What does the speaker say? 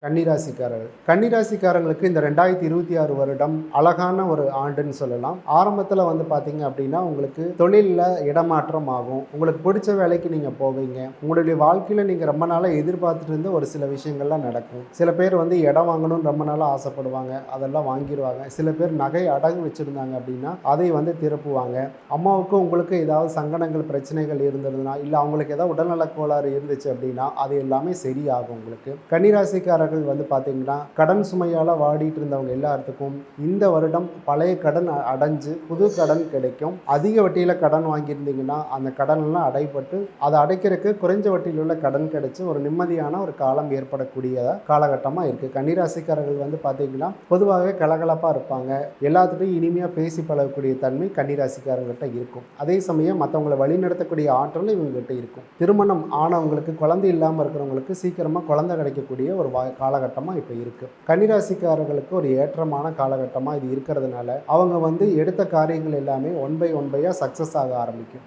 கன்னிராசிக்காரங்களுக்கு இந்த 2026 வருடம் அழகான ஒரு ஆண்டுன்னு சொல்லலாம். ஆரம்பத்தில் பார்த்தீங்க அப்படின்னா உங்களுக்கு தொழிலில் இடமாற்றம் ஆகும். உங்களுக்கு பிடிச்ச வேலைக்கு நீங்கள் போவீங்க. உங்களுடைய வாழ்க்கையில் நீங்கள் ரொம்ப நாளாக எதிர்பார்த்துட்டு இருந்த ஒரு சில விஷயங்கள்லாம் நடக்கும். சில பேர் இடம் வாங்கணும்னு ரொம்ப நாளாக ஆசைப்படுவாங்க, அதெல்லாம் வாங்கிடுவாங்க. சில பேர் நகை அடகு வச்சுருந்தாங்க அப்படின்னா அதை திறப்புவாங்க. அம்மாவுக்கும் உங்களுக்கு ஏதாவது சங்கடங்கள் பிரச்சனைகள் இருந்ததுன்னா, இல்லை அவங்களுக்கு ஏதாவது உடல்நலக் கோளாறு இருந்துச்சு அப்படின்னா அது எல்லாமே சரியாகும். உங்களுக்கு கன்னிராசிக்காரர்கள் பார்த்தீங்கன்னா கடன் சுமையால் வாடிட்டு இருந்தவங்க எல்லாத்துக்கும் இந்த வருடம் பழைய கடன் அடைஞ்சு புது கடன் கிடைக்கும். அதிக வட்டியில் கடன் வாங்கியிருந்தீங்கன்னா அந்த கடன்லாம் அடைபட்டு அதை அடைக்கிறதுக்கு குறைஞ்ச வட்டியில் உள்ள கடன் கிடைச்சி ஒரு நிம்மதியான ஒரு காலம் ஏற்படக்கூடிய காலகட்டமாக இருக்குது. கன்னிராசிக்காரர்கள் பார்த்தீங்கன்னா பொதுவாகவே கலகலப்பாக இருப்பாங்க. எல்லாத்துட்டையும் இனிமையாக பேசி பழகக்கூடிய தன்மை கன்னிராசிக்காரங்கிட்ட இருக்கும். அதே சமயம் மற்றவங்களை வழிநடத்தக்கூடிய ஆற்றலும் இவங்ககிட்ட இருக்கும். திருமணம் ஆனவங்களுக்கு, குழந்தை இல்லாமல் இருக்கிறவங்களுக்கு சீக்கிரமாக குழந்தை கிடைக்கக்கூடிய ஒரு காலகட்டமாக இப்போ இருக்குது. கன்னிராசிக்காரர்களுக்கு ஒரு ஏற்றமான காலகட்டமாக இது இருக்கிறதுனால அவங்க எடுத்த காரியங்கள் எல்லாமே ஒன் பை ஒன் பையாக சக்ஸஸ் ஆக ஆரம்பிக்கும்.